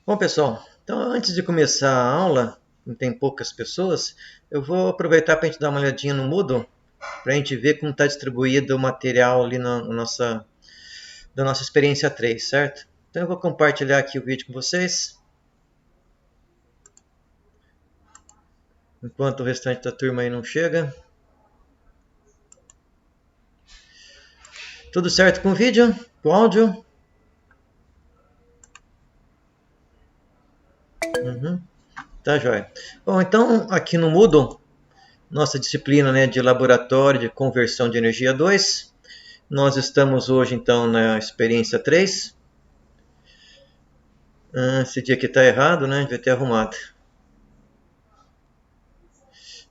Bom, pessoal, então antes de começar a aula, tem poucas pessoas, eu vou aproveitar para a gente dar uma olhadinha no Moodle, para a gente ver como está distribuído o material ali da nossa experiência 3, certo? Então eu vou compartilhar aqui o vídeo com vocês, enquanto o restante da turma aí não chega. Tudo certo com o vídeo? Com o áudio? Uhum. Tá joia. Bom, então aqui no Moodle, nossa disciplina, né, de laboratório de conversão de energia 2, nós estamos hoje então na experiência 3. Esse dia aqui está errado, né? Devia ter arrumado.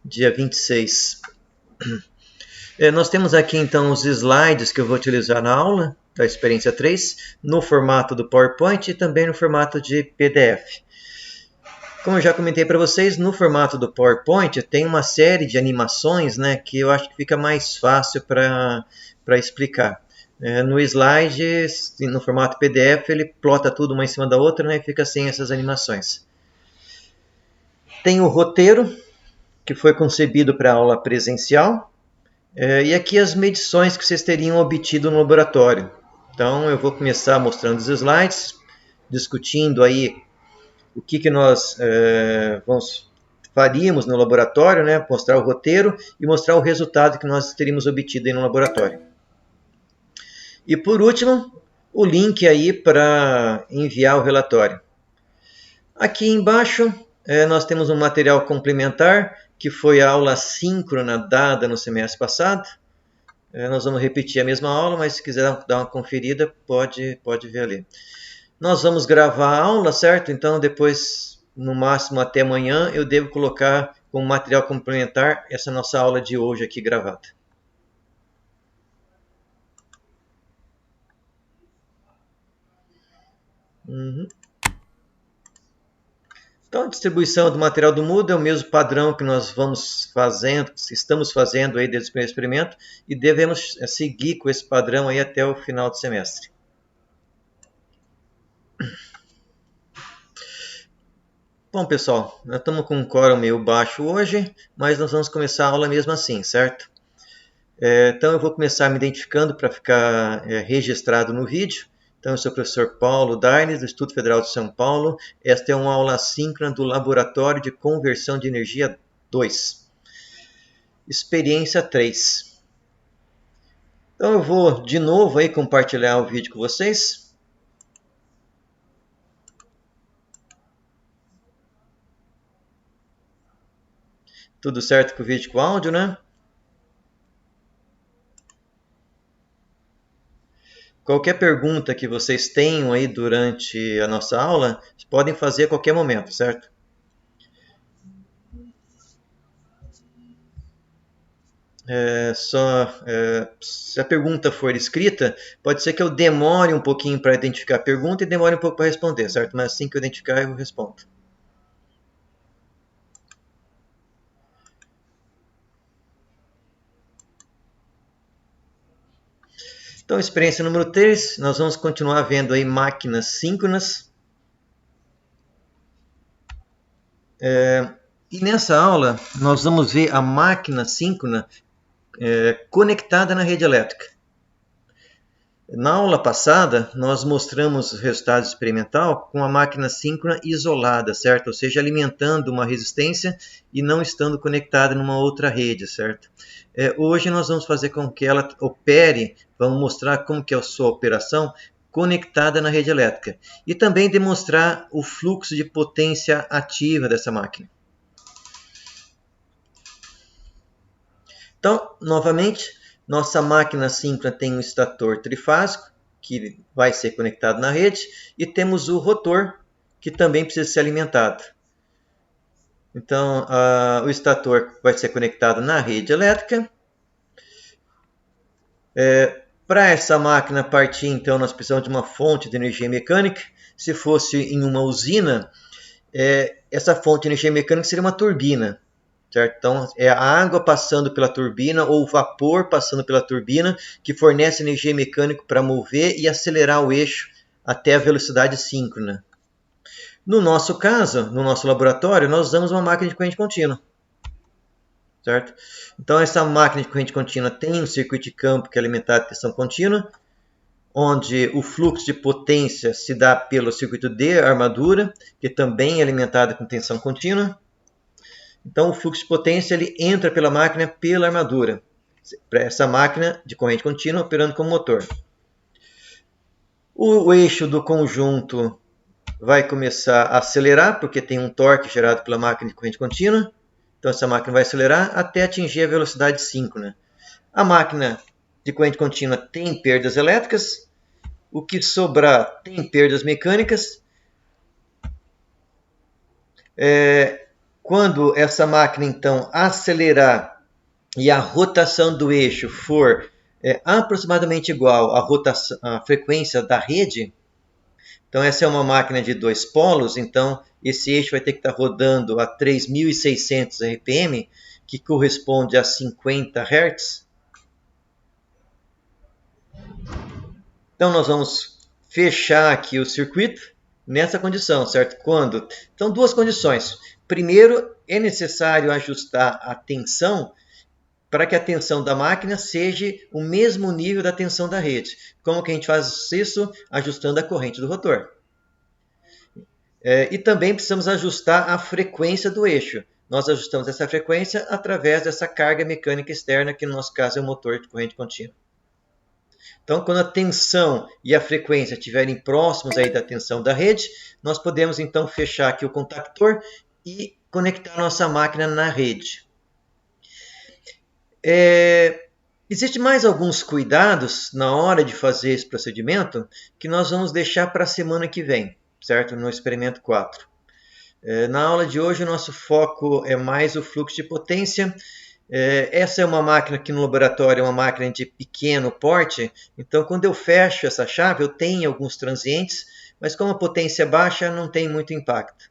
Dia 26. Nós temos aqui então os slides que eu vou utilizar na aula da experiência 3, no formato do PowerPoint e também no formato de PDF. Como eu já comentei para vocês, no formato do PowerPoint tem uma série de animações, né, que eu acho que fica mais fácil para explicar. No slide, no formato PDF, ele plota tudo uma em cima da outra, né, e fica sem essas animações. Tem o roteiro, que foi concebido para aula presencial, e aqui as medições que vocês teriam obtido no laboratório. Então eu vou começar mostrando os slides, discutindo aí o que nós faríamos no laboratório, né? Mostrar o roteiro e mostrar o resultado que nós teríamos obtido aí no laboratório. E por último, o link aí para enviar o relatório. Aqui embaixo nós temos um material complementar, que foi a aula síncrona dada no semestre passado. Nós vamos repetir a mesma aula, mas se quiser dar uma conferida, pode ver ali. Nós vamos gravar a aula, certo? Então depois, no máximo até amanhã, eu devo colocar como material complementar essa nossa aula de hoje aqui gravada. Uhum. Então, a distribuição do material do Moodle é o mesmo padrão que nós estamos fazendo aí desde o primeiro experimento, e devemos seguir com esse padrão aí até o final do semestre. Bom, pessoal, nós estamos com um quórum meio baixo hoje, mas nós vamos começar a aula mesmo assim, certo? Então eu vou começar me identificando para ficar registrado no vídeo. Então eu sou o professor Paulo Darnes, do Instituto Federal de São Paulo. Esta é uma aula síncrona do Laboratório de Conversão de Energia 2. Experiência 3. Então eu vou de novo aí compartilhar o vídeo com vocês. Tudo certo com o vídeo e com o áudio, né? Qualquer pergunta que vocês tenham aí durante a nossa aula, vocês podem fazer a qualquer momento, certo? Se a pergunta for escrita, pode ser que eu demore um pouquinho para identificar a pergunta e demore um pouco para responder, certo? Mas assim que eu identificar, eu respondo. Então, experiência número 3, nós vamos continuar vendo aí máquinas síncronas. E nessa aula, nós vamos ver a máquina síncrona conectada na rede elétrica. Na aula passada, nós mostramos o resultado experimental com a máquina síncrona isolada, certo? Ou seja, alimentando uma resistência e não estando conectada numa outra rede, certo? Hoje nós vamos fazer com que ela opere, vamos mostrar como que é a sua operação conectada na rede elétrica e também demonstrar o fluxo de potência ativa dessa máquina. Então, novamente, nossa máquina síncrona tem um estator trifásico, que vai ser conectado na rede, e temos o rotor, que também precisa ser alimentado. Então, o estator vai ser conectado na rede elétrica. Para essa máquina partir, então, nós precisamos de uma fonte de energia mecânica. Se fosse em uma usina, essa fonte de energia mecânica seria uma turbina. Certo? Então, é a água passando pela turbina ou o vapor passando pela turbina que fornece energia mecânica para mover e acelerar o eixo até a velocidade síncrona. No nosso caso, no nosso laboratório, nós usamos uma máquina de corrente contínua. Certo? Então, essa máquina de corrente contínua tem um circuito de campo que é alimentado de tensão contínua, onde o fluxo de potência se dá pelo circuito de armadura, que também é alimentado com tensão contínua. Então, o fluxo de potência ele entra pela máquina pela armadura, para essa máquina de corrente contínua operando como motor. O eixo do conjunto vai começar a acelerar, porque tem um torque gerado pela máquina de corrente contínua. Então, essa máquina vai acelerar até atingir a velocidade síncrona. A máquina de corrente contínua tem perdas elétricas. O que sobrar tem perdas mecânicas. Quando essa máquina, então, acelerar e a rotação do eixo for aproximadamente igual à frequência da rede, então essa é uma máquina de 2 polos, então esse eixo vai ter que estar rodando a 3.600 RPM, que corresponde a 50 Hz. Então nós vamos fechar aqui o circuito nessa condição, certo? Quando? Então, duas condições. Primeiro, é necessário ajustar a tensão para que a tensão da máquina seja o mesmo nível da tensão da rede. Como que a gente faz isso? Ajustando a corrente do rotor. E também precisamos ajustar a frequência do eixo. Nós ajustamos essa frequência através dessa carga mecânica externa, que no nosso caso é o motor de corrente contínua. Então, quando a tensão e a frequência estiverem próximos aí da tensão da rede, nós podemos então fechar aqui o contactor e conectar nossa máquina na rede. Existem mais alguns cuidados na hora de fazer esse procedimento que nós vamos deixar para a semana que vem, certo? No experimento 4. Na aula de hoje, o nosso foco é mais o fluxo de potência. Essa é uma máquina que no laboratório é uma máquina de pequeno porte, então quando eu fecho essa chave eu tenho alguns transientes, mas como a potência é baixa não tem muito impacto.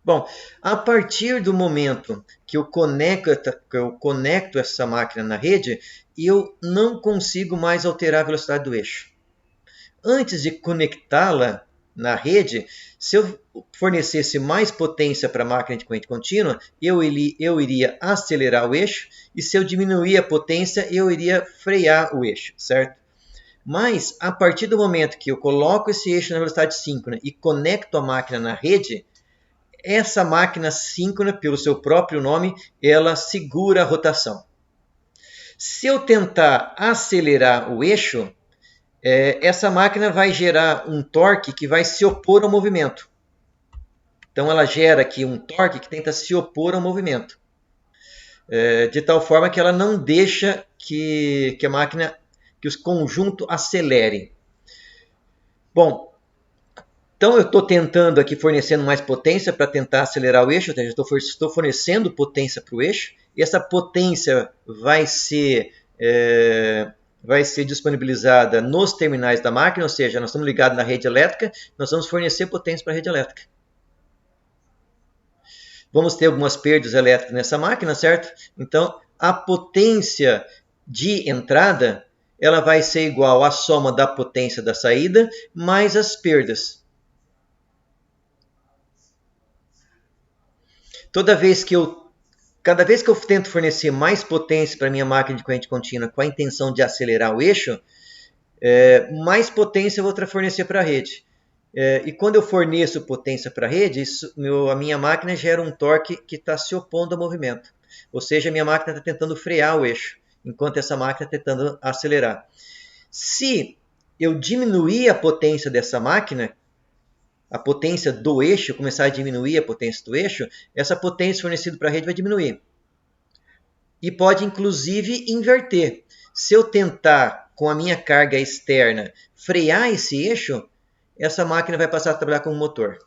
Bom, a partir do momento que eu conecto essa máquina na rede, eu não consigo mais alterar a velocidade do eixo. Antes de conectá-la na rede, se eu fornecesse mais potência para a máquina de corrente contínua, eu iria acelerar o eixo, e se eu diminuir a potência, eu iria frear o eixo, certo? Mas, a partir do momento que eu coloco esse eixo na velocidade síncrona e conecto a máquina na rede, essa máquina síncrona, pelo seu próprio nome, ela segura a rotação. Se eu tentar acelerar o eixo, essa máquina vai gerar um torque que vai se opor ao movimento. Então ela gera aqui um torque que tenta se opor ao movimento. De tal forma que ela não deixa que o conjunto acelere. Bom, então eu estou tentando aqui fornecendo mais potência para tentar acelerar o eixo, estou fornecendo potência para o eixo, e essa potência vai ser disponibilizada nos terminais da máquina, ou seja, nós estamos ligados na rede elétrica, nós vamos fornecer potência para a rede elétrica. Vamos ter algumas perdas elétricas nessa máquina, certo? Então, a potência de entrada ela vai ser igual à soma da potência da saída mais as perdas. Cada vez que eu tento fornecer mais potência para a minha máquina de corrente contínua com a intenção de acelerar o eixo, mais potência eu vou fornecer para a rede. E quando eu forneço potência para a rede, a minha máquina gera um torque que está se opondo ao movimento. Ou seja, a minha máquina está tentando frear o eixo, enquanto essa máquina está tentando acelerar. Se eu diminuir a potência dessa máquina, a potência do eixo, começar a diminuir a potência do eixo, essa potência fornecida para a rede vai diminuir. E pode, inclusive, inverter. Se eu tentar, com a minha carga externa, frear esse eixo, essa máquina vai passar a trabalhar como motor.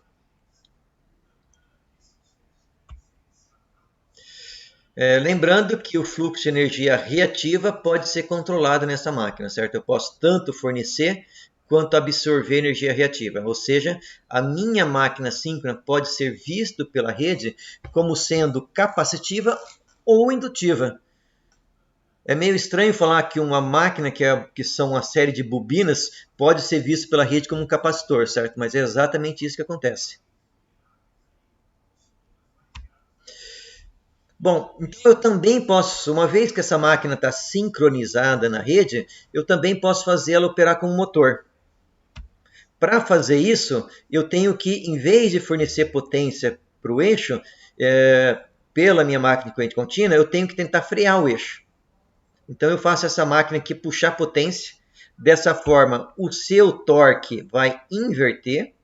Lembrando que o fluxo de energia reativa pode ser controlado nessa máquina, certo? Eu posso tanto fornecer quanto absorver energia reativa. Ou seja, a minha máquina síncrona pode ser vista pela rede como sendo capacitiva ou indutiva. É meio estranho falar que uma máquina que são uma série de bobinas pode ser vista pela rede como um capacitor, certo? Mas é exatamente isso que acontece. Bom, então eu também posso, uma vez que essa máquina está sincronizada na rede, eu também posso fazer ela operar como motor. Para fazer isso, eu tenho que, em vez de fornecer potência para o eixo, pela minha máquina de corrente contínua, eu tenho que tentar frear o eixo. Então eu faço essa máquina aqui puxar potência. Dessa forma, o seu torque vai inverter.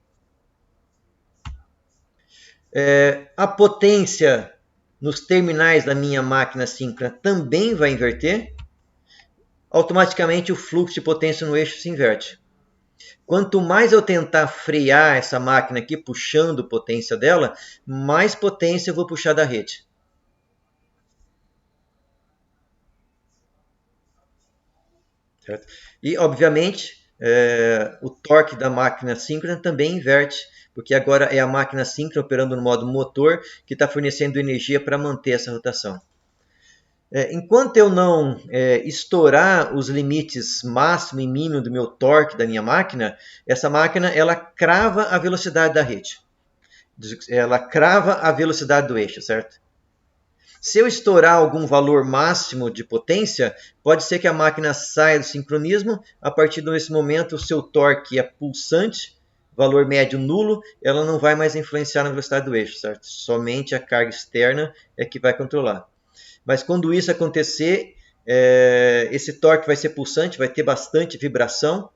A potência nos terminais da minha máquina síncrona também vai inverter. Automaticamente o fluxo de potência no eixo se inverte. Quanto mais eu tentar frear essa máquina aqui, puxando potência dela, mais potência eu vou puxar da rede. Certo? E, obviamente, o torque da máquina síncrona também inverte, porque agora é a máquina síncrona operando no modo motor que está fornecendo energia para manter essa rotação. Enquanto eu não estourar os limites máximo e mínimo do meu torque da minha máquina, essa máquina ela crava a velocidade da rede. Ela crava a velocidade do eixo, certo? Se eu estourar algum valor máximo de potência, pode ser que a máquina saia do sincronismo. A partir desse momento, o seu torque é pulsante, valor médio nulo, ela não vai mais influenciar na velocidade do eixo, certo? Somente a carga externa é que vai controlar. Mas quando isso acontecer, esse torque vai ser pulsante, vai ter bastante vibração.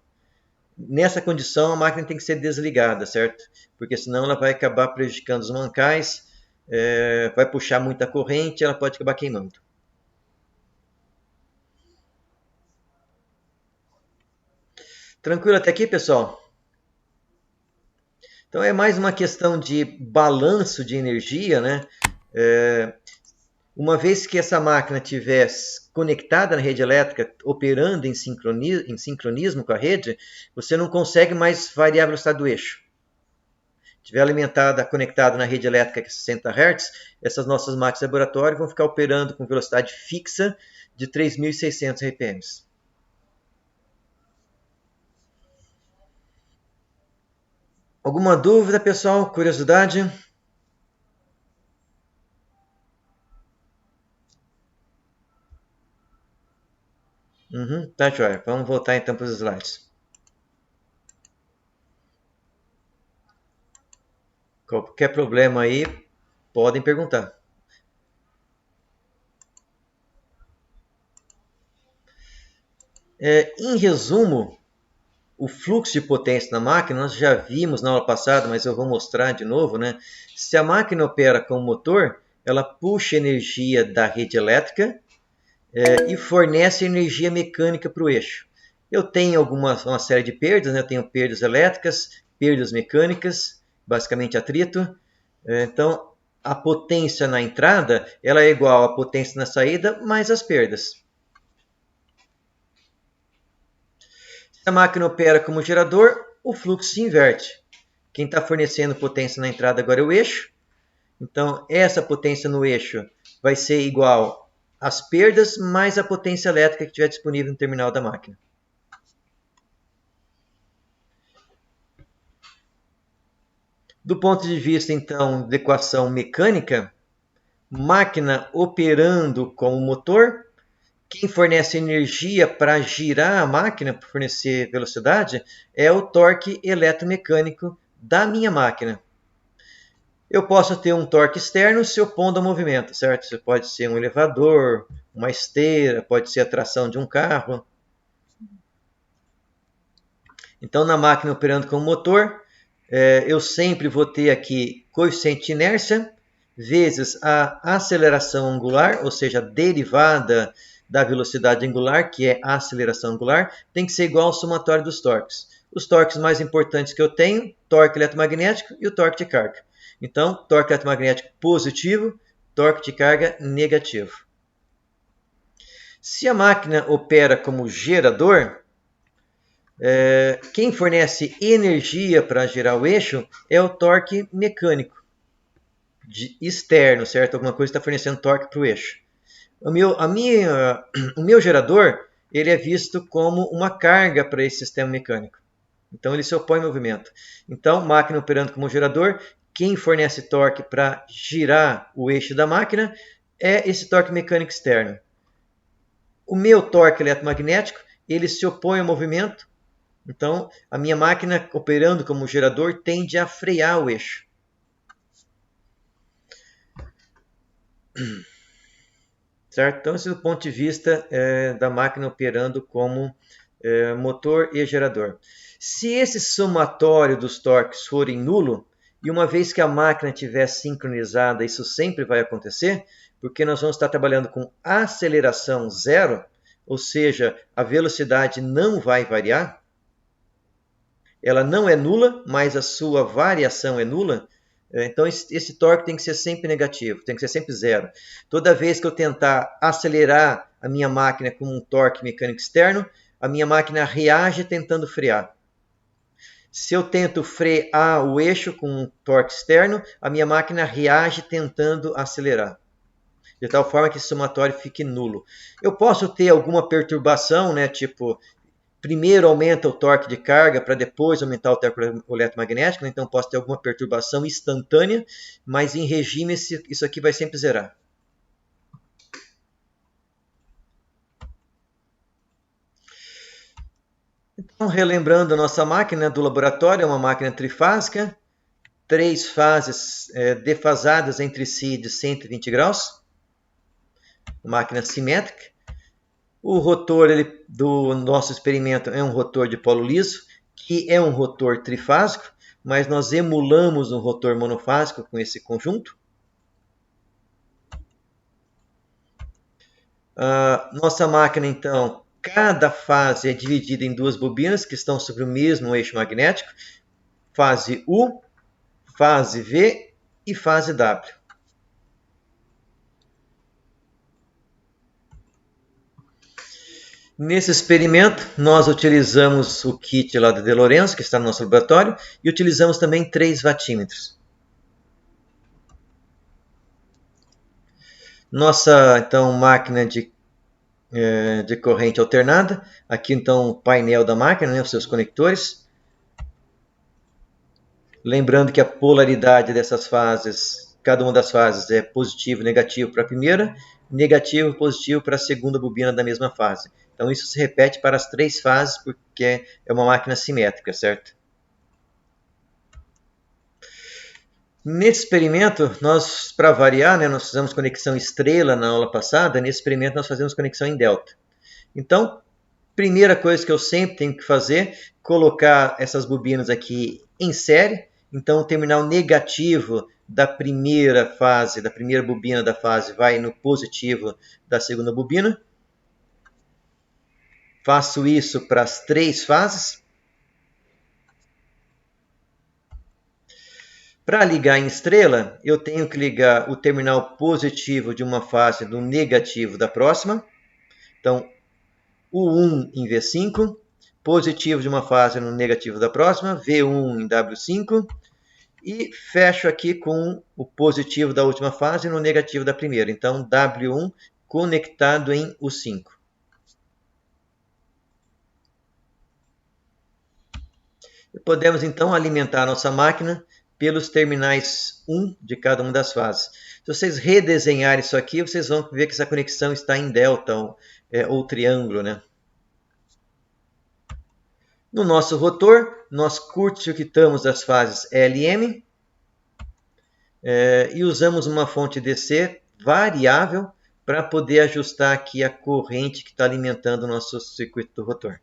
Nessa condição, a máquina tem que ser desligada, certo? Porque senão ela vai acabar prejudicando os mancais, vai puxar muita corrente, ela pode acabar queimando. Tranquilo até aqui, pessoal? Então é mais uma questão de balanço de energia, né? Uma vez que essa máquina estiver conectada na rede elétrica, operando em sincronismo com a rede, você não consegue mais variar a velocidade do eixo. Estiver alimentada, conectada na rede elétrica que é 60 Hz, essas nossas máquinas de laboratório vão ficar operando com velocidade fixa de 3.600 RPM. Alguma dúvida, pessoal? Curiosidade? Tá, joia. Vamos voltar então para os slides. Qualquer problema aí, podem perguntar. Em resumo, o fluxo de potência na máquina, nós já vimos na aula passada, mas eu vou mostrar de novo, né? Se a máquina opera com motor, ela puxa energia da rede elétrica e fornece energia mecânica para o eixo. Eu tenho uma série de perdas, né? Eu tenho perdas elétricas, perdas mecânicas, basicamente atrito. Então, a potência na entrada ela é igual à potência na saída mais as perdas. Se a máquina opera como gerador, o fluxo se inverte. Quem está fornecendo potência na entrada agora é o eixo. Então, essa potência no eixo vai ser igual às perdas mais a potência elétrica que estiver disponível no terminal da máquina. Do ponto de vista, então, de equação mecânica, máquina operando com o motor, quem fornece energia para girar a máquina, para fornecer velocidade, é o torque eletromecânico da minha máquina. Eu posso ter um torque externo se opondo ao movimento, certo? Isso pode ser um elevador, uma esteira, pode ser a tração de um carro. Então, na máquina operando com motor, eu sempre vou ter aqui coeficiente de inércia vezes a aceleração angular, ou seja, a derivada da velocidade angular, que é a aceleração angular, tem que ser igual ao somatório dos torques. Os torques mais importantes que eu tenho, torque eletromagnético e o torque de carga. Então, torque eletromagnético positivo, torque de carga negativo. Se a máquina opera como gerador, quem fornece energia para gerar o eixo é o torque mecânico externo, certo? Alguma coisa está fornecendo torque para o eixo. O meu gerador ele é visto como uma carga para esse sistema mecânico. Então ele se opõe ao movimento. Então, máquina operando como gerador, quem fornece torque para girar o eixo da máquina é esse torque mecânico externo. O meu torque eletromagnético ele se opõe ao movimento. Então, a minha máquina operando como gerador tende a frear o eixo. Certo? Então, esse é do ponto de vista da máquina operando como motor e gerador. Se esse somatório dos torques forem nulo, e uma vez que a máquina estiver sincronizada, isso sempre vai acontecer, porque nós vamos estar trabalhando com aceleração zero, ou seja, a velocidade não vai variar, ela não é nula, mas a sua variação é nula. Então, esse torque tem que ser sempre negativo, tem que ser sempre zero. Toda vez que eu tentar acelerar a minha máquina com um torque mecânico externo, a minha máquina reage tentando frear. Se eu tento frear o eixo com um torque externo, a minha máquina reage tentando acelerar. De tal forma que esse somatório fique nulo. Eu posso ter alguma perturbação, né, tipo, primeiro aumenta o torque de carga para depois aumentar o torque eletromagnético, então posso ter alguma perturbação instantânea, mas em regime isso aqui vai sempre zerar. Então, relembrando a nossa máquina do laboratório, é uma máquina trifásica, 3 fases defasadas entre si de 120 graus, máquina simétrica. O rotor do nosso experimento é um rotor de polo liso, que é um rotor trifásico, mas nós emulamos um rotor monofásico com esse conjunto. Nossa máquina, então, cada fase é dividida em 2 bobinas que estão sobre o mesmo eixo magnético, fase U, fase V e fase W. Nesse experimento, nós utilizamos o kit lá da De Lorenzo, que está no nosso laboratório, e utilizamos também 3 watímetros. Nossa, então, máquina de corrente alternada. Aqui, então, o painel da máquina, né, os seus conectores. Lembrando que a polaridade dessas fases, cada uma das fases é positivo e negativo para a primeira, negativo e positivo para a segunda bobina da mesma fase. Então, isso se repete para as 3 fases, porque é uma máquina simétrica, certo? Nesse experimento, nós, para variar, né, nós fizemos conexão estrela na aula passada. Nesse experimento, nós fazemos conexão em delta. Então, primeira coisa que eu sempre tenho que fazer, colocar essas bobinas aqui em série. Então, o terminal negativo da primeira fase, da primeira bobina da fase, vai no positivo da segunda bobina. Faço isso para as 3 fases. Para ligar em estrela, eu tenho que ligar o terminal positivo de uma fase no negativo da próxima. Então, o 1 em V5, positivo de uma fase no negativo da próxima, V1 em W5, e fecho aqui com o positivo da última fase no negativo da primeira. Então, W1 conectado em U5. E podemos, então, alimentar a nossa máquina pelos terminais 1 de cada uma das fases. Se vocês redesenharem isso aqui, vocês vão ver que essa conexão está em delta ou triângulo, né? No nosso rotor, nós curto-circuitamos as fases L e M e usamos uma fonte DC variável para poder ajustar aqui a corrente que está alimentando o nosso circuito do rotor.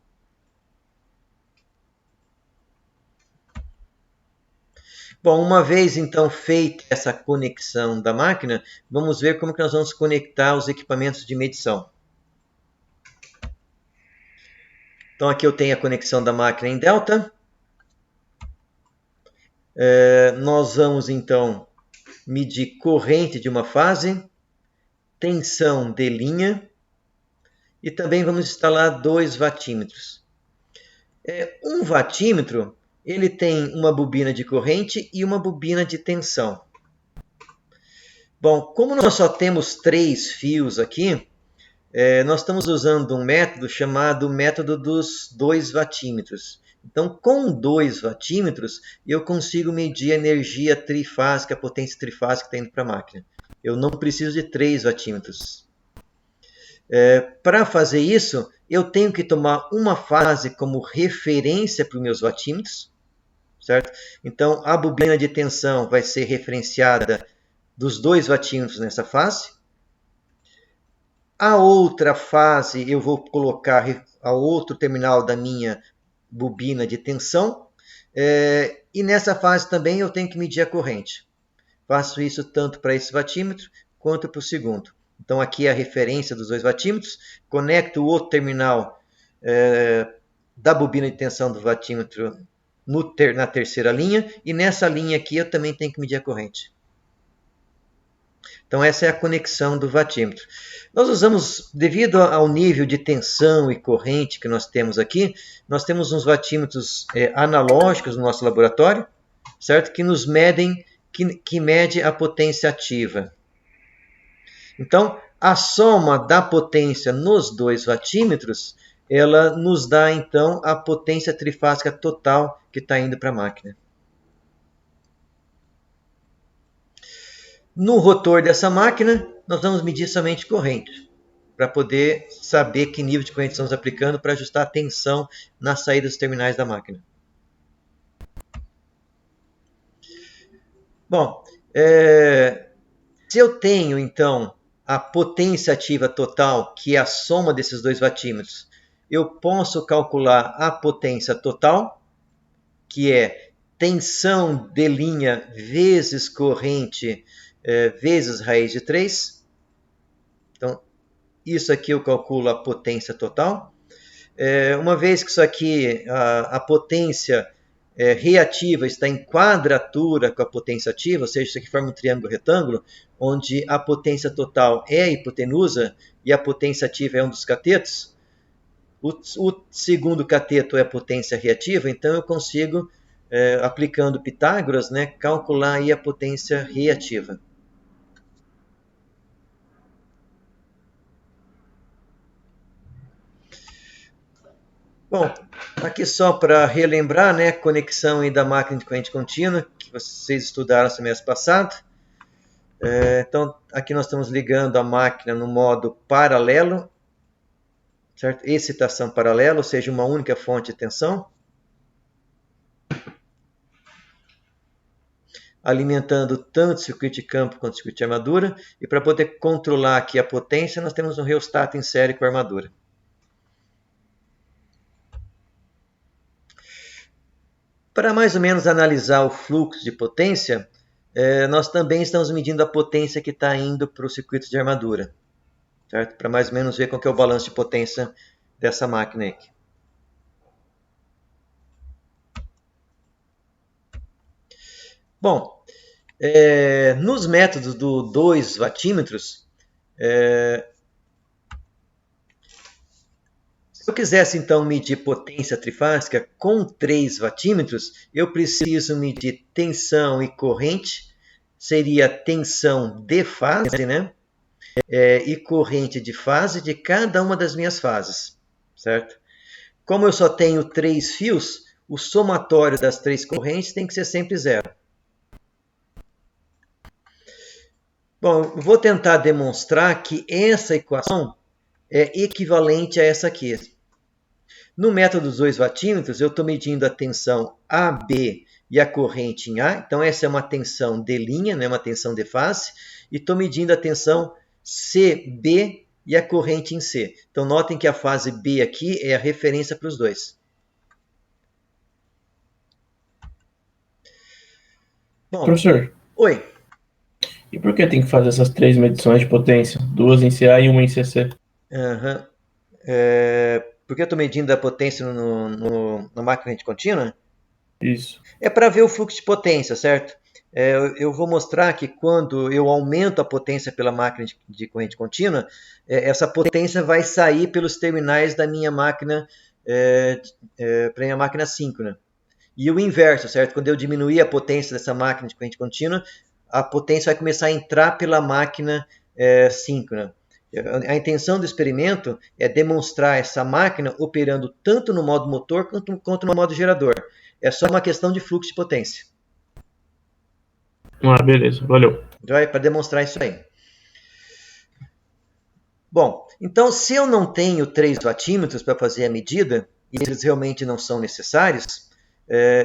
Bom, uma vez então feita essa conexão da máquina, vamos ver como que nós vamos conectar os equipamentos de medição. Então aqui eu tenho a conexão da máquina em delta. Nós vamos então medir corrente de uma fase, tensão de linha e também vamos instalar 2 watímetros. Um watímetro ele tem uma bobina de corrente e uma bobina de tensão. Bom, como nós só temos 3 fios aqui, nós estamos usando um método chamado método dos 2 watímetros. Então, com 2 watímetros, eu consigo medir a energia trifásica, a potência trifásica que está indo para a máquina. Eu não preciso de 3 watímetros. Para fazer isso, eu tenho que tomar uma fase como referência para os meus watímetros, certo? Então, a bobina de tensão vai ser referenciada dos 2 watímetros nessa fase. A outra fase eu vou colocar a outro terminal da minha bobina de tensão. E nessa fase também eu tenho que medir a corrente. Faço isso tanto para esse watímetro quanto para o segundo. Então aqui é a referência dos 2 watímetros. Conecto o outro terminal da bobina de tensão do watímetro na terceira linha. E nessa linha aqui eu também tenho que medir a corrente. Então essa é a conexão do watímetro. Nós usamos, devido ao nível de tensão e corrente que nós temos aqui, nós temos uns watímetros analógicos no nosso laboratório, certo? Que nos medem, que mede a potência ativa. Então, a soma da potência nos 2 watímetros, ela nos dá então a potência trifásica total que está indo para a máquina. No rotor dessa máquina, nós vamos medir somente corrente, para poder saber que nível de corrente estamos aplicando para ajustar a tensão na saída dos terminais da máquina. Bom, se eu tenho então a potência ativa total, que é a soma desses 2 watímetros, eu posso calcular a potência total, que é tensão de linha vezes corrente vezes raiz de 3. Então, isso aqui eu calculo a potência total. Uma vez que isso aqui, a potência reativa está em quadratura com a potência ativa, ou seja, isso aqui forma um triângulo retângulo, onde a potência total é a hipotenusa e a potência ativa é um dos catetos. O segundo cateto é a potência reativa, então eu consigo, aplicando Pitágoras, calcular aí a potência reativa. Bom, aqui só para relembrar, conexão aí da máquina de corrente contínua, que vocês estudaram semestre passado. Então, aqui nós estamos ligando a máquina no modo paralelo, certo? Excitação paralela, ou seja, uma única fonte de tensão. Alimentando tanto o circuito de campo quanto o circuito de armadura. E para poder controlar aqui a potência, nós temos um reostato em série com a armadura. Para mais ou menos analisar o fluxo de potência, nós também estamos medindo a potência que está indo para o circuito de armadura, certo? Para mais ou menos ver qual que é o balanço de potência dessa máquina aqui. Bom, nos métodos do 2 watímetros, se eu quisesse então medir potência trifásica com 3 watímetros, eu preciso medir tensão e corrente, seria tensão de fase, e corrente de fase de cada uma das minhas fases, certo? Como eu só tenho 3 fios, o somatório das 3 correntes tem que ser sempre 0. Bom, eu vou tentar demonstrar que essa equação é equivalente a essa aqui. No método dos 2 watímetros, eu estou medindo a tensão AB e a corrente em A. Então, essa é uma tensão de linha, uma tensão de fase. E estou medindo a tensão CB e a corrente em C. Então, notem que a fase B aqui é a referência para os dois. Bom, professor. Oi. E por que tem que fazer essas 3 medições de potência? 2 em CA e 1 em CC? Porque eu estou medindo a potência na máquina de contínua? Isso. É para ver o fluxo de potência, certo? Eu vou mostrar que quando eu aumento a potência pela máquina de corrente contínua, essa potência vai sair pelos terminais da minha máquina para a minha máquina síncrona. E o inverso, certo? Quando eu diminuir a potência dessa máquina de corrente contínua, a potência vai começar a entrar pela máquina síncrona. A intenção do experimento é demonstrar essa máquina operando tanto no modo motor quanto no modo gerador. É só uma questão de fluxo de potência. Ah, beleza, valeu. Para demonstrar isso aí. Bom, então se eu não tenho 3 wattímetros para fazer a medida, e eles realmente não são necessários,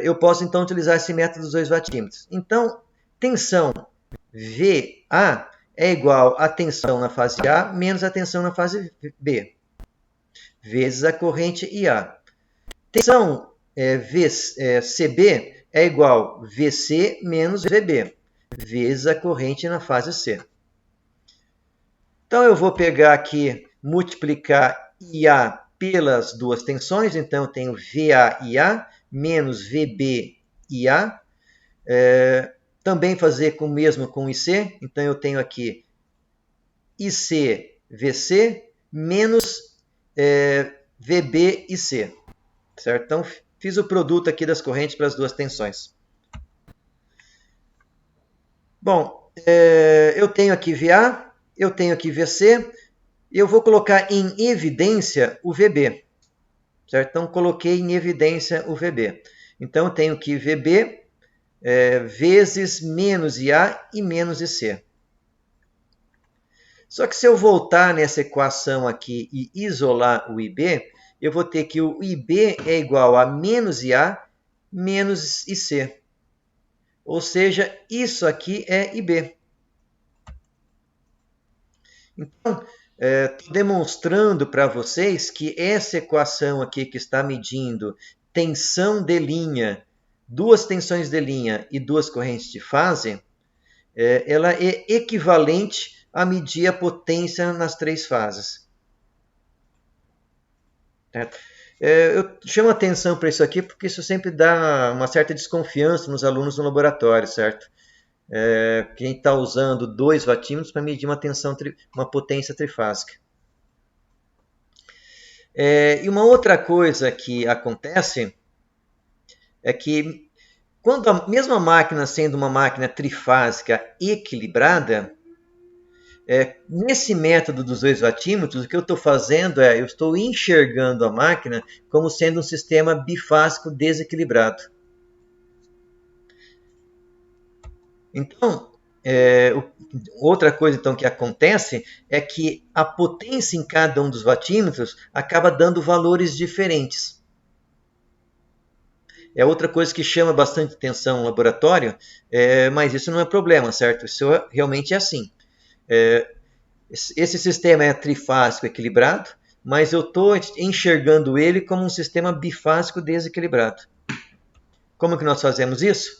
eu posso então utilizar esse método dos 2 wattímetros. Então, tensão VA é igual a tensão na fase A menos a tensão na fase B, vezes a corrente IA. Tensão CB é igual VC menos VB, vezes a corrente na fase C. Então, eu vou pegar aqui, multiplicar IA pelas duas tensões. Então, eu tenho VA-IA menos VB-IA. Também fazer o mesmo com IC. Então, eu tenho aqui IC-VC menos VB-IC. Certo? Então, fiz o produto aqui das correntes para as duas tensões. Bom, eu tenho aqui VA. Eu tenho aqui VC, e eu vou colocar em evidência o VB. Certo? Então, coloquei em evidência o VB. Então, eu tenho aqui VB vezes menos IA e menos IC. Só que se eu voltar nessa equação aqui e isolar o IB, eu vou ter que o IB é igual a menos IA menos IC. Ou seja, isso aqui é IB. Então, estou demonstrando para vocês que essa equação aqui que está medindo tensão de linha, duas tensões de linha e duas correntes de fase, ela é equivalente a medir a potência nas 3 fases. Eu chamo atenção para isso aqui porque isso sempre dá uma certa desconfiança nos alunos no laboratório, certo? Que a gente está usando 2 wattímetros para medir uma potência trifásica. E uma outra coisa que acontece é que, quando a mesma máquina sendo uma máquina trifásica equilibrada, nesse método dos 2 wattímetros, o que eu estou fazendo eu estou enxergando a máquina como sendo um sistema bifásico desequilibrado. Então, outra coisa então que acontece é que a potência em cada um dos wattímetros acaba dando valores diferentes. É outra coisa que chama bastante atenção no laboratório, mas isso não é problema, certo? Isso realmente é assim. Esse sistema é trifásico equilibrado, mas eu estou enxergando ele como um sistema bifásico desequilibrado. Como que nós fazemos isso?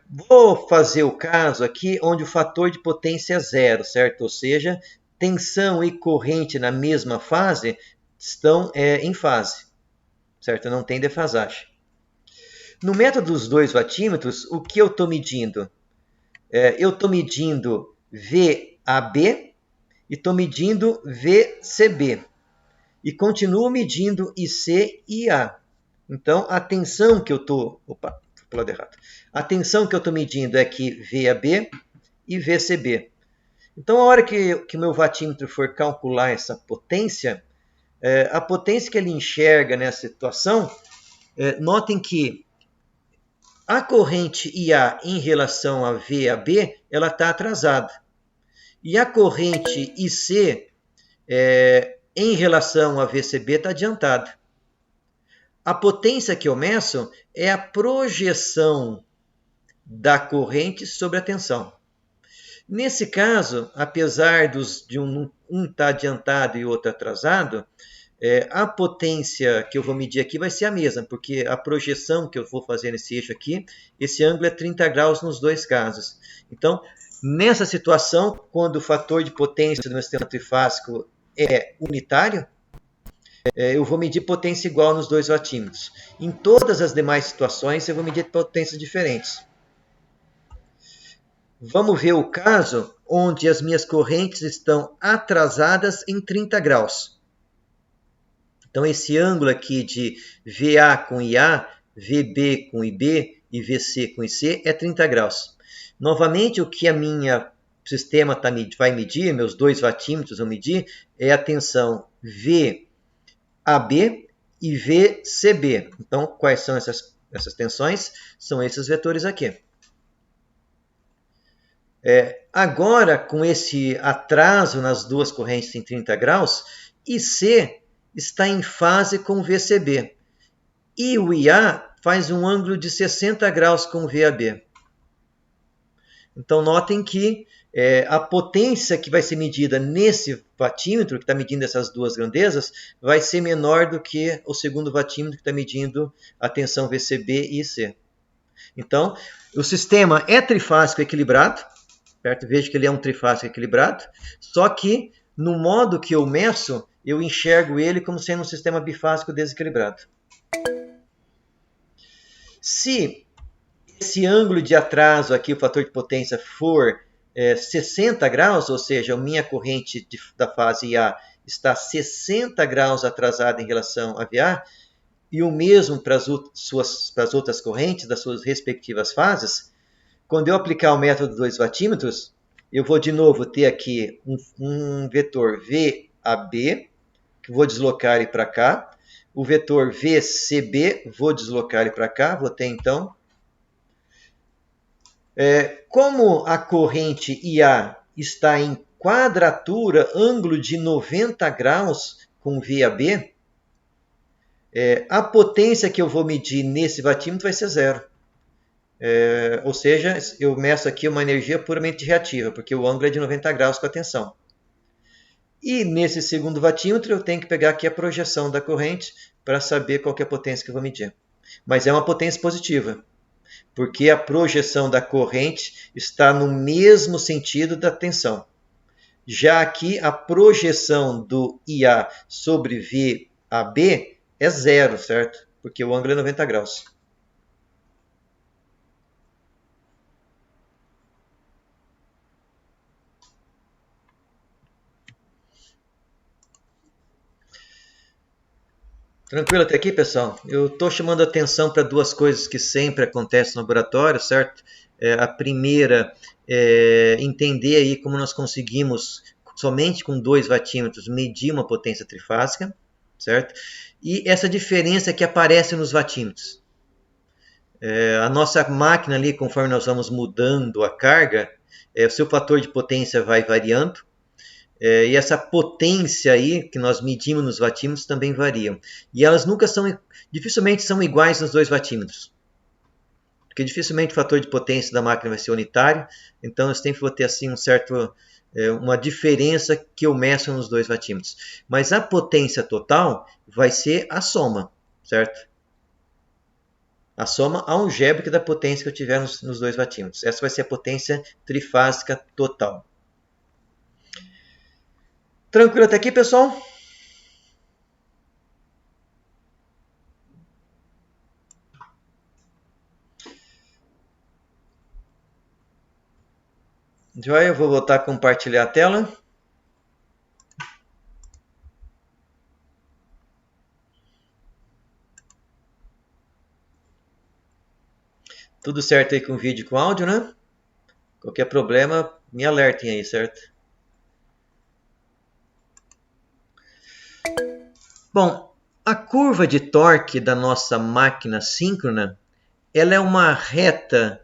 Vou fazer o caso aqui onde o fator de potência é 0, certo? Ou seja, tensão e corrente na mesma fase estão em fase, certo? Não tem defasagem. No método dos 2 wattímetros, o que eu estou medindo? Eu estou medindo VAB e estou medindo VCB. E continuo medindo IC e IA. Então, a tensão que eu estou... Opa, fui para o lado errado. A tensão que eu estou medindo é aqui VAB e VCB. Então, a hora que o meu wattímetro for calcular essa potência, a potência que ele enxerga nessa situação, notem que a corrente IA em relação a VAB, ela está atrasada. E a corrente IC, em relação a VCB, está adiantada. A potência que eu meço é a projeção da corrente sobre a tensão. Nesse caso, apesar de um estar adiantado e o outro atrasado, a potência que eu vou medir aqui vai ser a mesma, porque a projeção que eu vou fazer nesse eixo aqui, esse ângulo é 30 graus nos 2 casos. Então, nessa situação, quando o fator de potência do meu sistema trifásico é unitário, eu vou medir potência igual nos 2 wattímetros. Em todas as demais situações, eu vou medir potências diferentes. Vamos ver o caso onde as minhas correntes estão atrasadas em 30 graus. Então, esse ângulo aqui de VA com IA, VB com IB e VC com IC é 30 graus. Novamente, o que a minha sistema vai medir, meus 2 watímetros vão medir, é a tensão VAB e VCB. Então, quais são essas tensões? São esses vetores aqui. Agora, com esse atraso nas duas correntes em 30 graus, IC está em fase com VCB. E o IA faz um ângulo de 60 graus com VAB. Então, notem que a potência que vai ser medida nesse watímetro, que está medindo essas duas grandezas, vai ser menor do que o segundo watímetro que está medindo a tensão VCB e IC. Então, o sistema é trifásico equilibrado, certo? Veja que ele é um trifásico equilibrado, só que no modo que eu meço, eu enxergo ele como sendo um sistema bifásico desequilibrado. Se esse ângulo de atraso aqui, o fator de potência, for 60 graus, ou seja, a minha corrente da fase IA está 60 graus atrasada em relação a VA, e o mesmo para as outras correntes das suas respectivas fases, quando eu aplicar o método 2 watímetros, eu vou de novo ter aqui um vetor VAB, que vou deslocar ele para cá, o vetor VCB, vou deslocar ele para cá, vou ter então... como a corrente IA está em quadratura, ângulo de 90 graus com VAB, a potência que eu vou medir nesse watímetro vai ser 0. Ou seja, eu meço aqui uma energia puramente reativa, porque o ângulo é de 90 graus com a tensão. E nesse segundo watímetro eu tenho que pegar aqui a projeção da corrente para saber qual que é a potência que eu vou medir. Mas é uma potência positiva, porque a projeção da corrente está no mesmo sentido da tensão. Já aqui a projeção do IA sobre VAB é 0, certo? Porque o ângulo é 90 graus. Tranquilo até aqui, pessoal? Eu estou chamando a atenção para duas coisas que sempre acontecem no laboratório, certo? A primeira é entender aí como nós conseguimos, somente com 2 watímetros, medir uma potência trifásica, certo? E essa diferença que aparece nos watímetros. A nossa máquina ali, conforme nós vamos mudando a carga, o seu fator de potência vai variando. E essa potência aí que nós medimos nos watímetros também variam. E elas dificilmente são iguais nos 2 watímetros. Porque dificilmente o fator de potência da máquina vai ser unitário. Então eu sempre vou ter assim uma diferença que eu meço nos 2 watímetros. Mas a potência total vai ser a soma, certo? A soma algébrica da potência que eu tiver nos 2 watímetros. Essa vai ser a potência trifásica total. Tranquilo até aqui, pessoal? Joia, eu vou voltar a compartilhar a tela. Tudo certo aí com vídeo e com áudio, né? Qualquer problema, me alertem aí, certo? Bom, a curva de torque da nossa máquina síncrona, ela é uma reta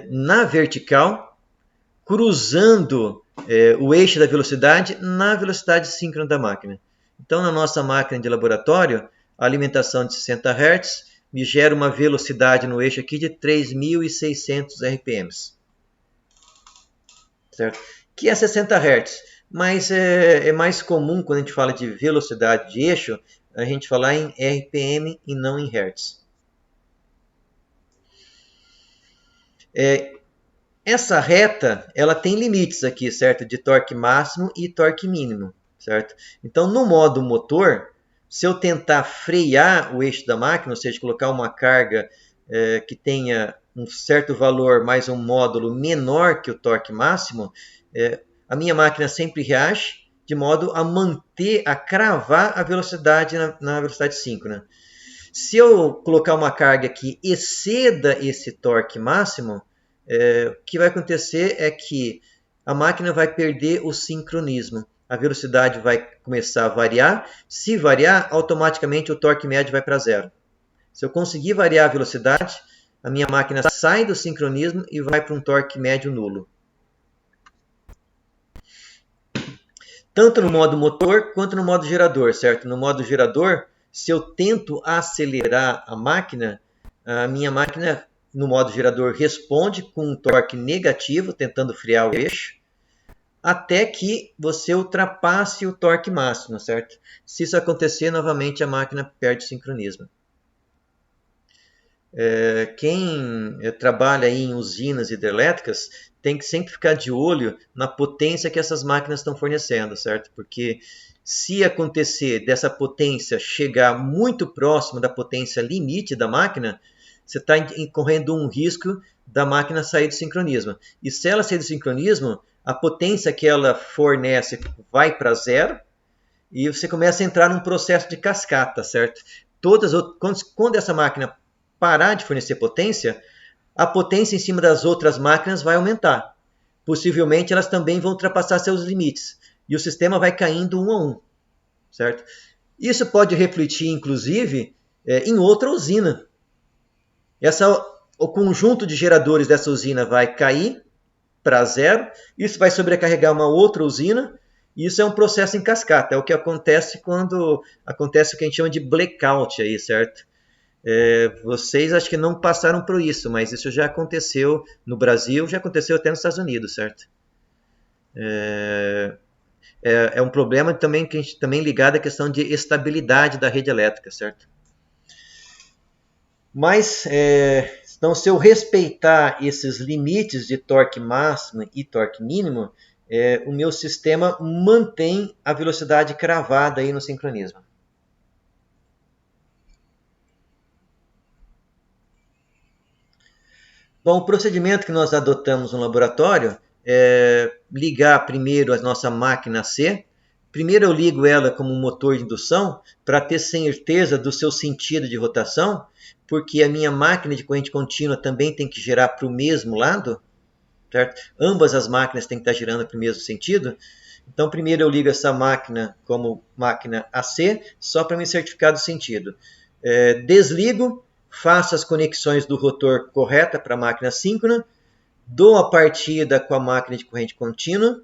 na vertical, cruzando o eixo da velocidade na velocidade síncrona da máquina. Então, na nossa máquina de laboratório, a alimentação de 60 Hz me gera uma velocidade no eixo aqui de 3.600 RPM. Certo? Que é 60 Hz. Mas é mais comum, quando a gente fala de velocidade de eixo, a gente falar em RPM e não em Hertz. Essa reta, ela tem limites aqui, certo? De torque máximo e torque mínimo, certo? Então, no modo motor, se eu tentar frear o eixo da máquina, ou seja, colocar uma carga que tenha um certo valor mais um módulo menor que o torque máximo, a minha máquina sempre reage de modo a cravar a velocidade na velocidade síncrona. Se eu colocar uma carga que exceda esse torque máximo, o que vai acontecer é que a máquina vai perder o sincronismo. A velocidade vai começar a variar. Se variar, automaticamente o torque médio vai para zero. Se eu conseguir variar a velocidade, a minha máquina sai do sincronismo e vai para um torque médio nulo. Tanto no modo motor quanto no modo gerador, certo? No modo gerador, se eu tento acelerar a minha máquina no modo gerador responde com um torque negativo, tentando frear o eixo, até que você ultrapasse o torque máximo, certo? Se isso acontecer, novamente a máquina perde o sincronismo. Quem trabalha aí em usinas hidrelétricas tem que sempre ficar de olho na potência que essas máquinas estão fornecendo, certo? Porque se acontecer dessa potência chegar muito próximo da potência limite da máquina, você está correndo um risco da máquina sair do sincronismo. E se ela sair do sincronismo, a potência que ela fornece vai para zero e você começa a entrar num processo de cascata, certo? Quando essa máquina parar de fornecer potência, a potência em cima das outras máquinas vai aumentar. Possivelmente elas também vão ultrapassar seus limites e o sistema vai caindo um a um, certo? Isso pode refletir, inclusive, em outra usina. O conjunto de geradores dessa usina vai cair para zero, isso vai sobrecarregar uma outra usina, e isso é um processo em cascata, é o que acontece quando acontece o que a gente chama de blackout aí, certo? Vocês acho que não passaram por isso, mas isso já aconteceu no Brasil, já aconteceu até nos Estados Unidos, certo? É um problema também que a gente também ligado à questão de estabilidade da rede elétrica, certo? Mas, então, se eu respeitar esses limites de torque máximo e torque mínimo, o meu sistema mantém a velocidade cravada aí no sincronismo. Bom, o procedimento que nós adotamos no laboratório é ligar primeiro a nossa máquina C. Primeiro eu ligo ela como um motor de indução para ter certeza do seu sentido de rotação, porque a minha máquina de corrente contínua também tem que girar para o mesmo lado, certo? Ambas as máquinas têm que estar girando para o mesmo sentido. Então, primeiro eu ligo essa máquina como máquina AC, só para me certificar do sentido. Desligo, faço as conexões do rotor correta para a máquina síncrona, dou a partida com a máquina de corrente contínua.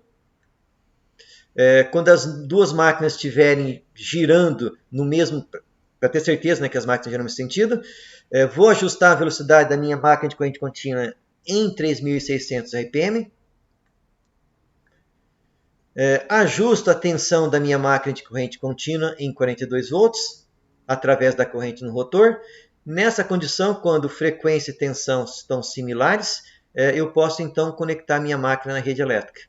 Quando as duas máquinas estiverem girando no mesmo, para ter certeza, né, que as máquinas giram no mesmo sentido, vou ajustar a velocidade da minha máquina de corrente contínua em 3.600 RPM. Ajusto a tensão da minha máquina de corrente contínua em 42 volts, através da corrente no rotor. Nessa condição, quando frequência e tensão estão similares, eu posso então conectar minha máquina na rede elétrica.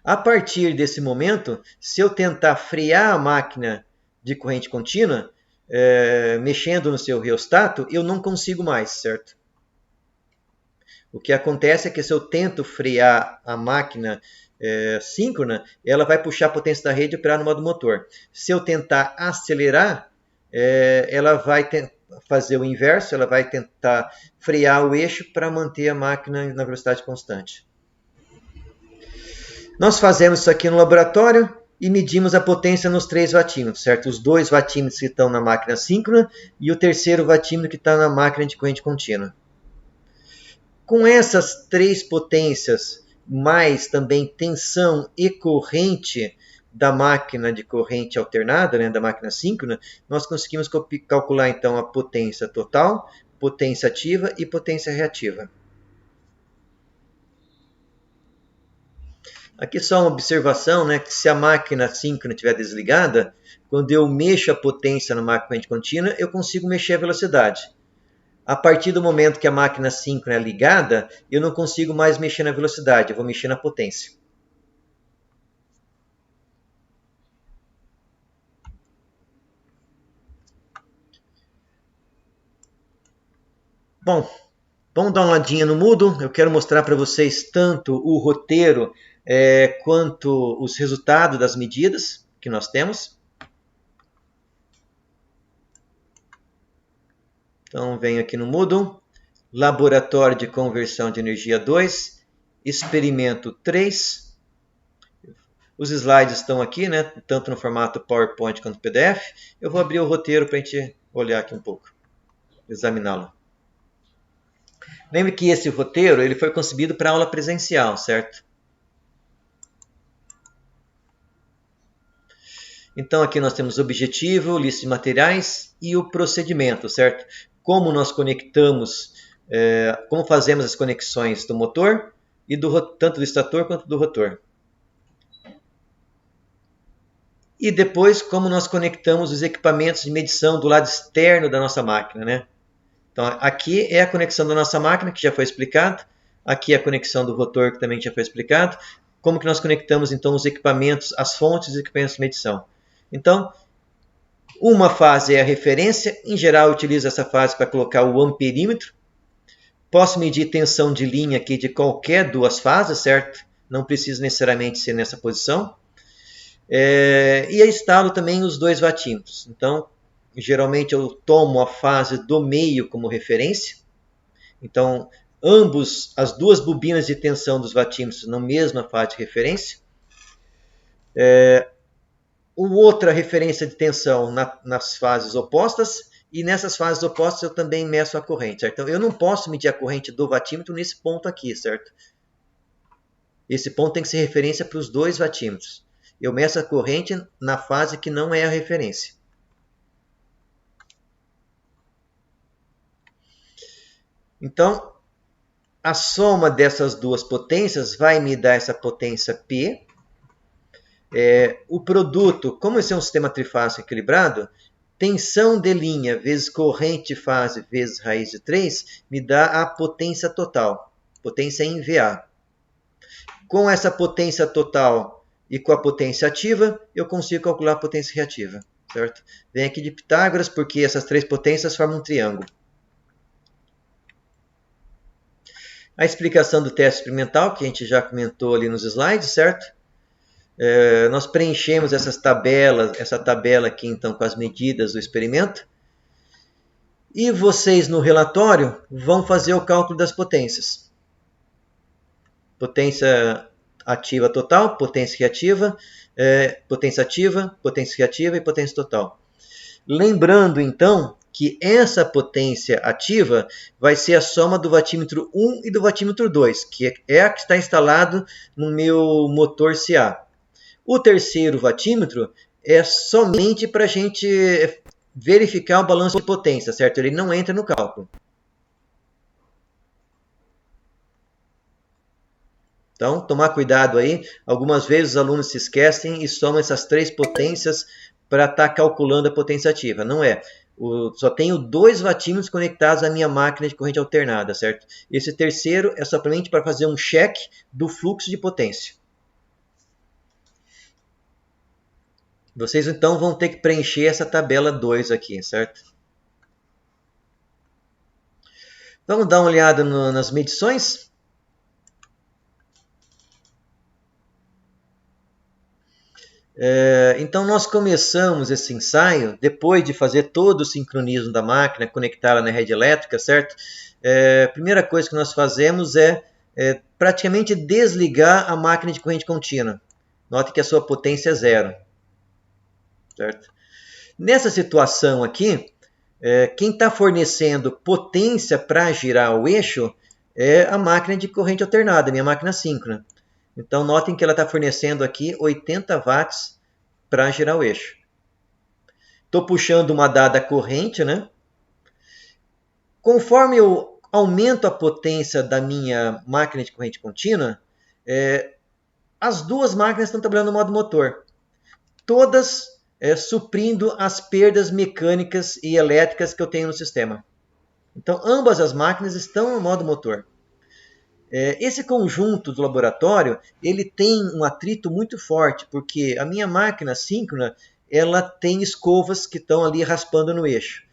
A partir desse momento, se eu tentar frear a máquina de corrente contínua, mexendo no seu reostato, eu não consigo mais, certo? O que acontece é que se eu tento frear a máquina síncrona, ela vai puxar a potência da rede e operar no modo motor. Se eu tentar acelerar, ela vai fazer o inverso, ela vai tentar frear o eixo para manter a máquina na velocidade constante. Nós fazemos isso aqui no laboratório e medimos a potência nos 3 watímetros, certo? Os 2 watímetros que estão na máquina síncrona e o terceiro watímetro que está na máquina de corrente contínua. Com essas 3 potências, mais também tensão e corrente da máquina de corrente alternada, né, da máquina síncrona, nós conseguimos calcular então a potência total, potência ativa e potência reativa. Aqui só uma observação, né, que se a máquina síncrona estiver desligada, quando eu mexo a potência na máquina de corrente contínua, eu consigo mexer a velocidade. A partir do momento que a máquina síncrona é ligada, eu não consigo mais mexer na velocidade, eu vou mexer na potência. Bom, vamos dar uma olhadinha no Moodle. Eu quero mostrar para vocês tanto o roteiro quanto os resultados das medidas que nós temos. Então, venho aqui no Moodle. Laboratório de Conversão de Energia 2, Experimento 3. Os slides estão aqui, né? Tanto no formato PowerPoint quanto PDF. Eu vou abrir o roteiro para a gente olhar aqui um pouco, examiná-lo. Lembre que esse roteiro ele foi concebido para aula presencial, certo? Então aqui nós temos o objetivo, lista de materiais e o procedimento, certo? Como nós conectamos, como fazemos as conexões do motor e tanto do estator quanto do rotor. E depois como nós conectamos os equipamentos de medição do lado externo da nossa máquina, né? Então aqui é a conexão da nossa máquina, que já foi explicado. Aqui é a conexão do rotor, que também já foi explicado. Como que nós conectamos então os equipamentos, as fontes dos equipamentos de medição. Então, uma fase é a referência. Em geral, eu utilizo essa fase para colocar o amperímetro. Posso medir tensão de linha aqui de qualquer duas fases, certo? Não precisa necessariamente ser nessa posição. E eu instalo também os 2 watímetros. Então, geralmente eu tomo a fase do meio como referência. Então, as duas bobinas de tensão dos watímetros na mesma fase de referência. Outra referência de tensão nas fases opostas, e nessas fases opostas eu também meço a corrente, certo? Então eu não posso medir a corrente do watímetro nesse ponto aqui, certo? Esse ponto tem que ser referência para os 2 watímetros. Eu meço a corrente na fase que não é a referência. Então, a soma dessas duas potências vai me dar essa potência P. O produto, como esse é um sistema trifásico equilibrado, tensão de linha vezes corrente de fase vezes raiz de 3 me dá a potência total, potência em VA. Com essa potência total e com a potência ativa, eu consigo calcular a potência reativa, certo? Vem aqui de Pitágoras, porque essas 3 potências formam um triângulo. A explicação do teste experimental, que a gente já comentou ali nos slides, certo? Nós preenchemos essa tabela aqui então com as medidas do experimento. E vocês no relatório vão fazer o cálculo das potências. Potência ativa total, potência reativa, potência ativa, potência reativa e potência total. Lembrando então que essa potência ativa vai ser a soma do watímetro 1 e do watímetro 2, que é a que está instalado no meu motor CA. O terceiro watímetro é somente para a gente verificar o balanço de potência, certo? Ele não entra no cálculo. Então, tomar cuidado aí. Algumas vezes os alunos se esquecem e somam essas 3 potências para estar calculando a potência ativa. Não é. Só tenho 2 watímetros conectados à minha máquina de corrente alternada, certo? Esse terceiro é somente para fazer um cheque do fluxo de potência. Vocês então vão ter que preencher essa tabela 2 aqui, certo? Vamos dar uma olhada nas medições? Então nós começamos esse ensaio depois de fazer todo o sincronismo da máquina, conectá-la na rede elétrica, certo? A primeira coisa que nós fazemos é praticamente desligar a máquina de corrente contínua. Note que a sua potência é 0. Certo? Nessa situação aqui, quem está fornecendo potência para girar o eixo é a máquina de corrente alternada, minha máquina síncrona. Então, notem que ela está fornecendo aqui 80 watts para girar o eixo. Estou puxando uma dada corrente, né? Conforme eu aumento a potência da minha máquina de corrente contínua, as duas máquinas estão trabalhando no modo motor. Todas suprindo as perdas mecânicas e elétricas que eu tenho no sistema. Então, ambas as máquinas estão no modo motor. Esse conjunto do laboratório ele tem um atrito muito forte, porque a minha máquina síncrona ela tem escovas que estão ali raspando no eixo.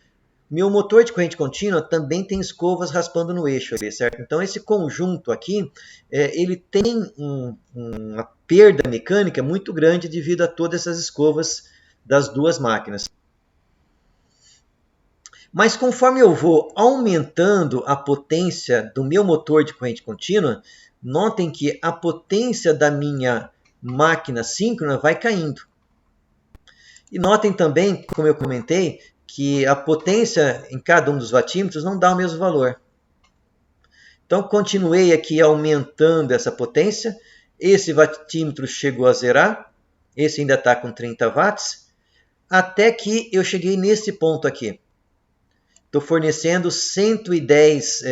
Meu motor de corrente contínua também tem escovas raspando no eixo, certo? Então esse conjunto aqui ele tem uma perda mecânica muito grande devido a todas essas escovas das duas máquinas. Mas conforme eu vou aumentando a potência do meu motor de corrente contínua, notem que a potência da minha máquina síncrona vai caindo. E notem também, como eu comentei, que a potência em cada um dos watímetros não dá o mesmo valor. Então, continuei aqui aumentando essa potência. Esse watímetro chegou a zerar. Esse ainda está com 30 watts. Até que eu cheguei nesse ponto aqui. Estou fornecendo 110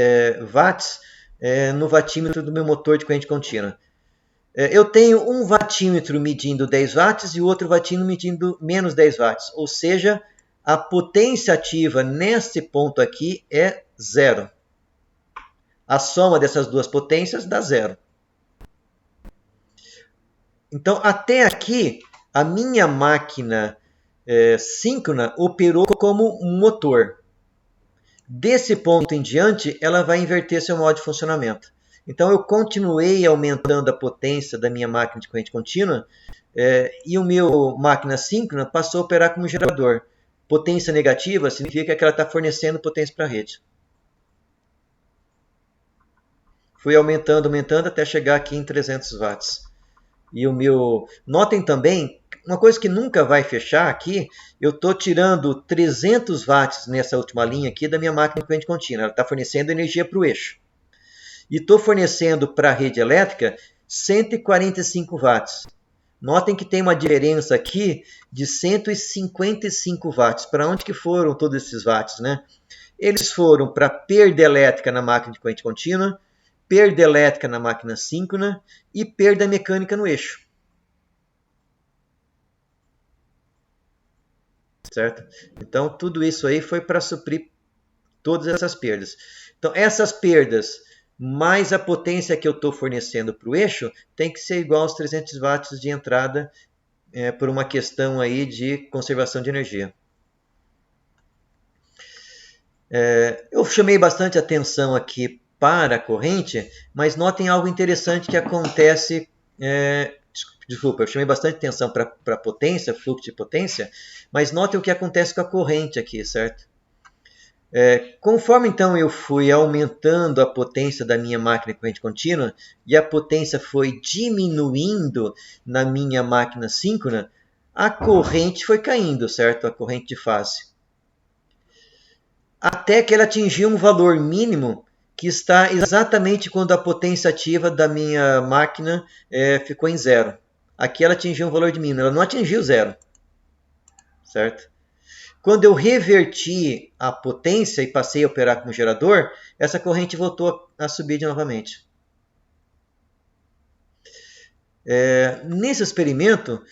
watts no watímetro do meu motor de corrente contínua. Eu tenho um watímetro medindo 10 watts e o outro watímetro medindo menos 10 watts. Ou seja, a potência ativa nesse ponto aqui é zero. A soma dessas duas potências dá zero. Então, até aqui, a minha máquina síncrona operou como um motor. Desse ponto em diante, ela vai inverter seu modo de funcionamento. Então, eu continuei aumentando a potência da minha máquina de corrente contínua e o meu máquina síncrona passou a operar como gerador. Potência negativa significa que ela está fornecendo potência para a rede. Fui aumentando, aumentando até chegar aqui em 300 watts. E o meu... Notem também, uma coisa que nunca vai fechar aqui, eu estou tirando 300 watts nessa última linha aqui da minha máquina de corrente contínua. Ela está fornecendo energia para o eixo. E estou fornecendo para a rede elétrica 145 watts. Notem que tem uma diferença aqui de 155 watts. Para onde que foram todos esses watts, né? Eles foram para perda elétrica na máquina de corrente contínua, perda elétrica na máquina síncrona e perda mecânica no eixo. Certo? Então, tudo isso aí foi para suprir todas essas perdas. Então, essas perdas, mais a potência que eu estou fornecendo para o eixo, tem que ser igual aos 300 watts de entrada, por uma questão aí de conservação de energia. Eu chamei bastante atenção aqui para a corrente, mas notem algo interessante que acontece. Desculpa, eu chamei bastante atenção para a potência, fluxo de potência, mas notem o que acontece com a corrente aqui, certo? Conforme então eu fui aumentando a potência da minha máquina de corrente contínua e a potência foi diminuindo na minha máquina síncrona, a corrente foi caindo, certo? A corrente de fase. Até que ela atingiu um valor mínimo que está exatamente quando a potência ativa da minha máquina ficou em zero. Aqui ela atingiu um valor de mínimo, ela não atingiu zero, certo? Quando eu reverti a potência e passei a operar como gerador, essa corrente voltou a subir novamente. Nesse experimento,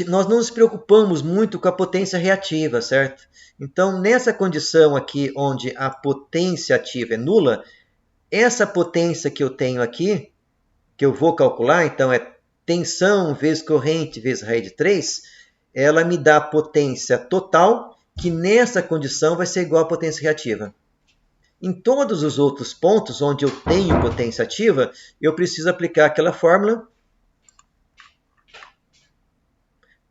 nós não nos preocupamos muito com a potência reativa, certo? Então, nessa condição aqui, onde a potência ativa é nula, essa potência que eu tenho aqui, que eu vou calcular, então é tensão vezes corrente vezes raiz de 3, ela me dá a potência total, que nessa condição vai ser igual à potência reativa. Em todos os outros pontos onde eu tenho potência ativa, eu preciso aplicar aquela fórmula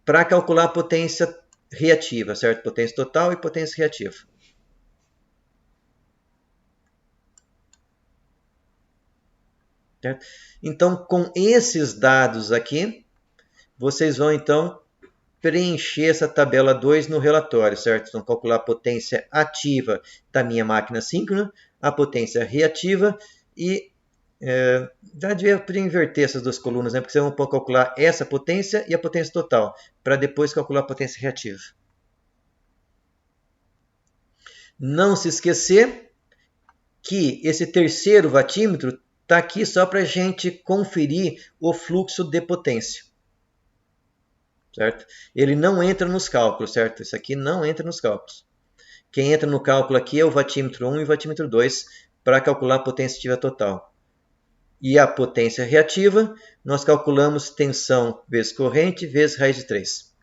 para calcular a potência reativa, certo? Potência total e potência reativa. Certo? Então, com esses dados aqui, vocês vão então preencher essa tabela 2 no relatório, certo? Então, calcular a potência ativa da minha máquina síncrona, a potência reativa e já podia inverter essas duas colunas, né? Porque vocês vão calcular essa potência e a potência total, para depois calcular a potência reativa. Não se esquecer que esse terceiro watímetro está aqui só para a gente conferir o fluxo de potência. Certo? Ele não entra nos cálculos, certo? Isso aqui não entra nos cálculos. Quem entra no cálculo aqui é o watímetro 1 e o watímetro 2 para calcular a potência ativa total. E a potência reativa, nós calculamos tensão vezes corrente vezes raiz de 3.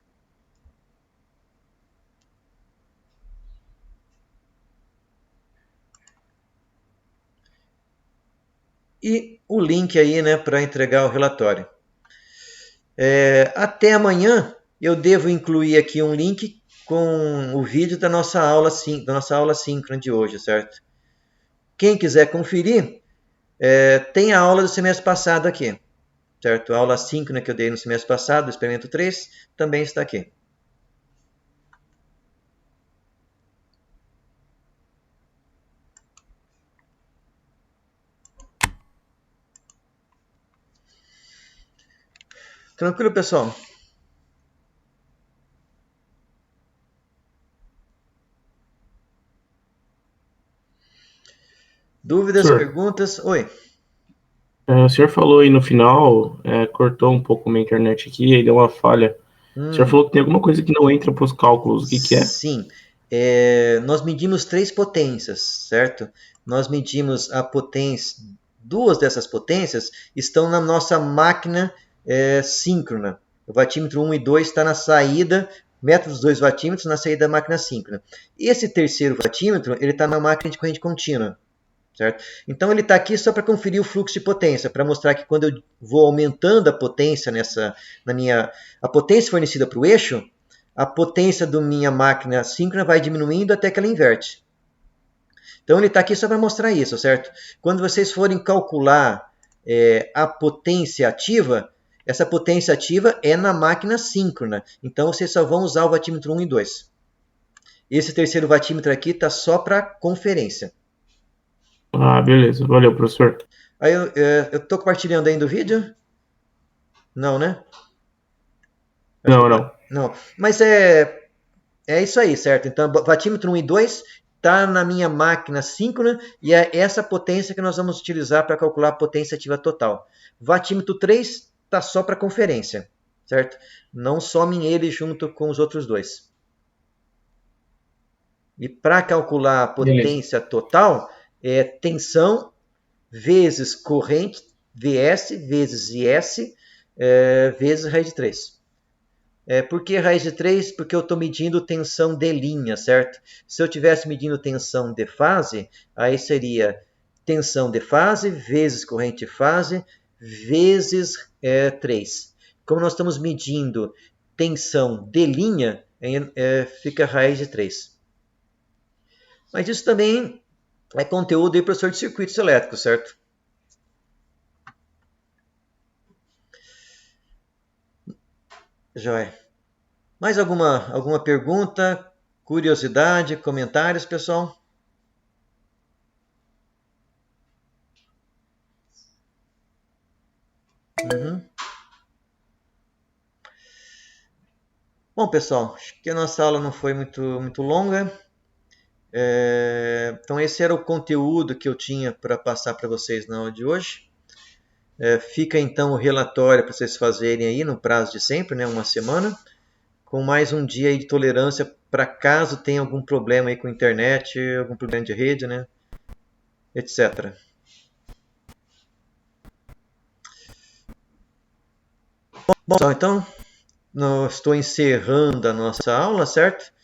E o link aí, né, para entregar o relatório. Até amanhã eu devo incluir aqui um link com o vídeo da nossa aula síncrona de hoje, certo? Quem quiser conferir, tem a aula do semestre passado aqui, certo? A aula síncrona que eu dei no semestre passado, do experimento 3, também está aqui. Tranquilo, pessoal? Dúvidas, Senhor, perguntas? Oi. o senhor falou aí no final, cortou um pouco minha internet aqui, aí deu uma falha. O senhor falou que tem alguma coisa que não entra para os cálculos. O que que é? Sim. Nós medimos 3 potências, certo? Nós medimos a potência, 2 dessas potências estão na nossa máquina síncrona. O vatímetro 1 e 2 está na saída, método dos 2 vatímetros na saída da máquina síncrona. Esse terceiro vatímetro, ele está na máquina de corrente contínua. Certo? Então ele está aqui só para conferir o fluxo de potência, para mostrar que quando eu vou aumentando a potência a potência fornecida para o eixo, a potência da minha máquina síncrona vai diminuindo até que ela inverte. Então ele está aqui só para mostrar isso, certo? Quando vocês forem calcular a potência ativa, essa potência ativa é na máquina síncrona. Então vocês só vão usar o vatímetro 1 e 2. Esse terceiro vatímetro aqui está só para conferência. Ah, beleza. Valeu, professor. Aí eu estou compartilhando ainda o vídeo? Não, né? Acho que Não. não. Mas é isso aí, certo? Então, vatímetro 1 e 2 está na minha máquina síncrona e é essa potência que nós vamos utilizar para calcular a potência ativa total. Vatímetro 3 está só para conferência, certo? Não somem ele junto com os outros dois. E para calcular a Beleza. potência total, é tensão vezes corrente, Vs, vezes Is, vezes raiz de 3. Por que raiz de 3? Porque eu estou medindo tensão de linha, certo? Se eu estivesse medindo tensão de fase, aí seria tensão de fase vezes corrente de fase vezes 3. Como nós estamos medindo tensão de linha, fica raiz de 3. Mas isso também é conteúdo aí, professor de circuitos elétricos, certo? Joia. Mais alguma pergunta, curiosidade, comentários, pessoal? Uhum. Bom, pessoal, acho que a nossa aula não foi muito longa. Então, esse era o conteúdo que eu tinha para passar para vocês na aula de hoje. Fica então o relatório para vocês fazerem aí no prazo de sempre, né, uma semana, com mais um dia aí de tolerância para caso tenha algum problema aí com a internet, algum problema de rede, né, etc. Bom, pessoal, então, estou encerrando a nossa aula, certo?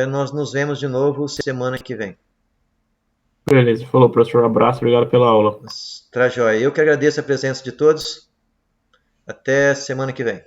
Nós nos vemos de novo semana que vem. Beleza. Falou, professor. Abraço. Obrigado pela aula. Tá joia. Eu que agradeço a presença de todos. Até semana que vem.